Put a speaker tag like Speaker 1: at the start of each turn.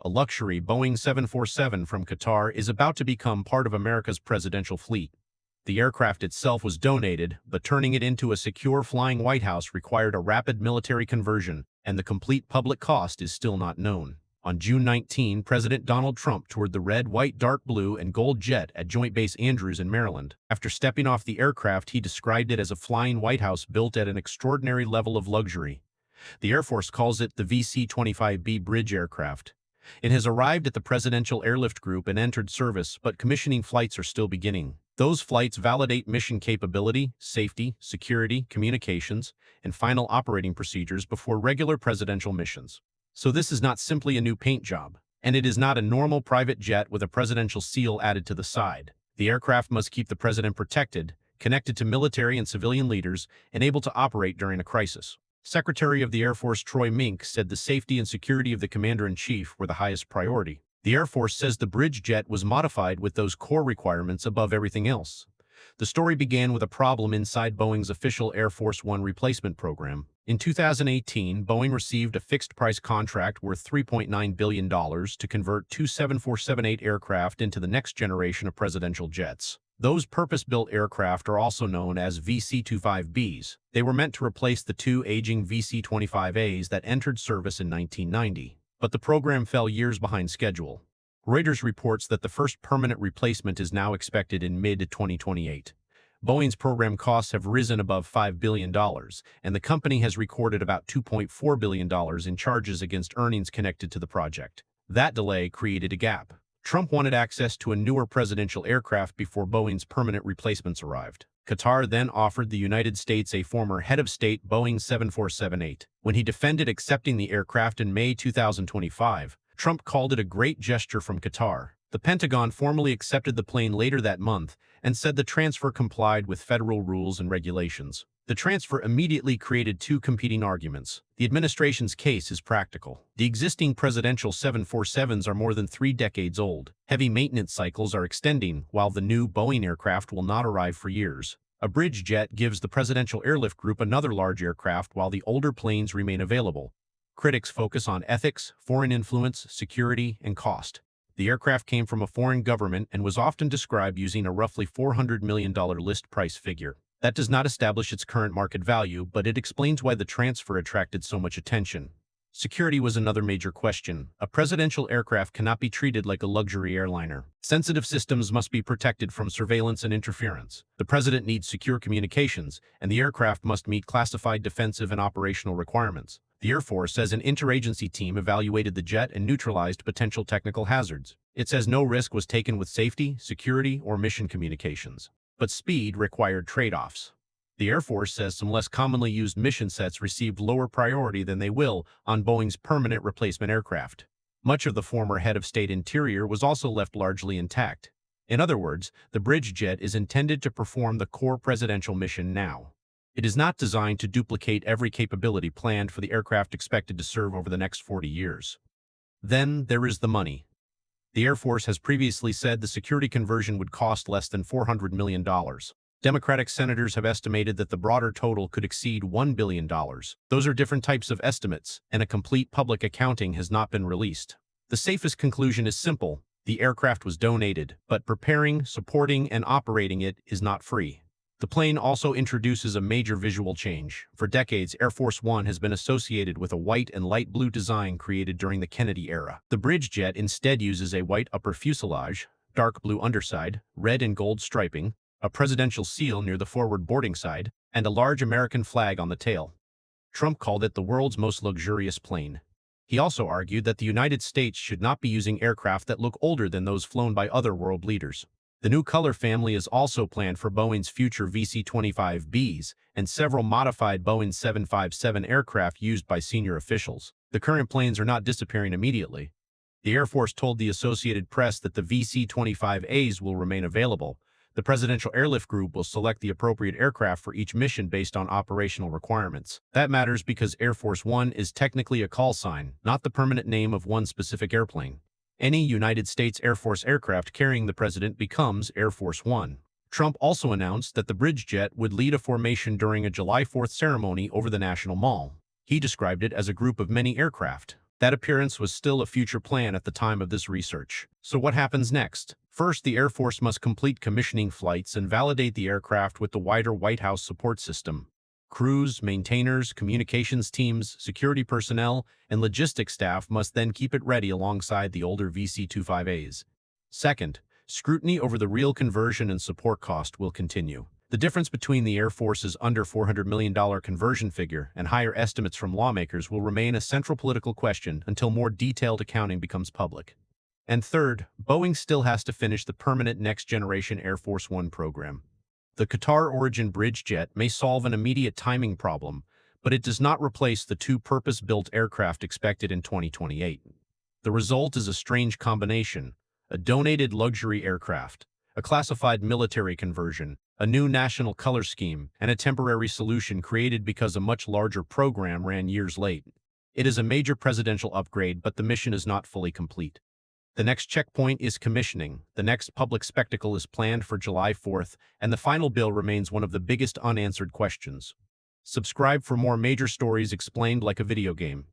Speaker 1: A luxury Boeing 747 from Qatar is about to become part of America's presidential fleet. The aircraft itself was donated, but turning it into a secure flying White House required a rapid military conversion, and the complete public cost is still not known. On June 19, President Donald Trump toured the red, white, dark blue, and gold jet at Joint Base Andrews in Maryland. After stepping off the aircraft, he described it as a flying White House built at an extraordinary level of luxury. The Air Force calls it the VC-25B Bridge aircraft. It has arrived at the Presidential Airlift Group and entered service, but commissioning flights are still beginning. Those flights validate mission capability, safety, security, communications, and final operating procedures before regular presidential missions. So this is not simply a new paint job, and it is not a normal private jet with a presidential seal added to the side. The aircraft must keep the president protected, connected to military and civilian leaders, and able to operate during a crisis. Secretary of the Air Force Troy Mink said the safety and security of the commander-in-chief were the highest priority. The Air Force says the bridge jet was modified with those core requirements above everything else. The story began with a problem inside Boeing's official Air Force One replacement program. In 2018, Boeing received a fixed-price contract worth $3.9 billion to convert two 747-8 aircraft into the next generation of presidential jets. Those purpose-built aircraft are also known as VC-25Bs. They were meant to replace the two aging VC-25As that entered service in 1990. But the program fell years behind schedule. Reuters reports that the first permanent replacement is now expected in mid-2028. Boeing's program costs have risen above $5 billion, and the company has recorded about $2.4 billion in charges against earnings connected to the project. That delay created a gap. Trump wanted access to a newer presidential aircraft before Boeing's permanent replacements arrived. Qatar then offered the United States a former head of state Boeing 747-8. When he defended accepting the aircraft in May 2025, Trump called it a great gesture from Qatar. The Pentagon formally accepted the plane later that month and said the transfer complied with federal rules and regulations. The transfer immediately created two competing arguments. The administration's case is practical. The existing presidential 747s are more than 3 decades old. Heavy maintenance cycles are extending, while the new Boeing aircraft will not arrive for years. A bridge jet gives the Presidential Airlift Group another large aircraft while the older planes remain available. Critics focus on ethics, foreign influence, security, and cost. The aircraft came from a foreign government and was often described using a roughly $400 million list price figure. That does not establish its current market value, but it explains why the transfer attracted so much attention. Security was another major question. A presidential aircraft cannot be treated like a luxury airliner. Sensitive systems must be protected from surveillance and interference. The president needs secure communications, and the aircraft must meet classified defensive and operational requirements. The Air Force says an interagency team evaluated the jet and neutralized potential technical hazards. It says no risk was taken with safety, security, or mission communications. But speed required trade-offs. The Air Force says some less commonly used mission sets received lower priority than they will on Boeing's permanent replacement aircraft. Much of the former head of state interior was also left largely intact. In other words, the bridge jet is intended to perform the core presidential mission now. It is not designed to duplicate every capability planned for the aircraft expected to serve over the next 40 years. Then there is the money. The Air Force has previously said the security conversion would cost less than $400 million. Democratic senators have estimated that the broader total could exceed $1 billion. Those are different types of estimates, and a complete public accounting has not been released. The safest conclusion is simple. The aircraft was donated, but preparing, supporting, and operating it is not free. The plane also introduces a major visual change. For decades, Air Force One has been associated with a white and light blue design created during the Kennedy era. The bridge jet instead uses a white upper fuselage, dark blue underside, red and gold striping, a presidential seal near the forward boarding side, and a large American flag on the tail. Trump called it the world's most luxurious plane. He also argued that the United States should not be using aircraft that look older than those flown by other world leaders. The new color family is also planned for Boeing's future VC-25Bs and several modified Boeing 757 aircraft used by senior officials. The current planes are not disappearing immediately. The Air Force told the Associated Press that the VC-25As will remain available. The Presidential Airlift Group will select the appropriate aircraft for each mission based on operational requirements. That matters because Air Force One is technically a call sign, not the permanent name of one specific airplane. Any United States Air Force aircraft carrying the president becomes Air Force One. Trump also announced that the bridge jet would lead a formation during a July 4th ceremony over the National Mall. He described it as a group of many aircraft. That appearance was still a future plan at the time of this research. So what happens next? First, the Air Force must complete commissioning flights and validate the aircraft with the wider White House support system. Crews, maintainers, communications teams, security personnel, and logistics staff must then keep it ready alongside the older VC-25As. Second, scrutiny over the real conversion and support cost will continue. The difference between the Air Force's under $400 million conversion figure and higher estimates from lawmakers will remain a central political question until more detailed accounting becomes public. And third, Boeing still has to finish the permanent next-generation Air Force One program. The Qatar origin bridge jet may solve an immediate timing problem, but it does not replace the two purpose-built aircraft expected in 2028. The result is a strange combination: a donated luxury aircraft, a classified military conversion, a new national color scheme, and a temporary solution created because a much larger program ran years late. It is a major presidential upgrade, but the mission is not fully complete. The next checkpoint is commissioning. The next public spectacle is planned for July 4th, and the final bill remains one of the biggest unanswered questions. Subscribe for more major stories explained like a video game.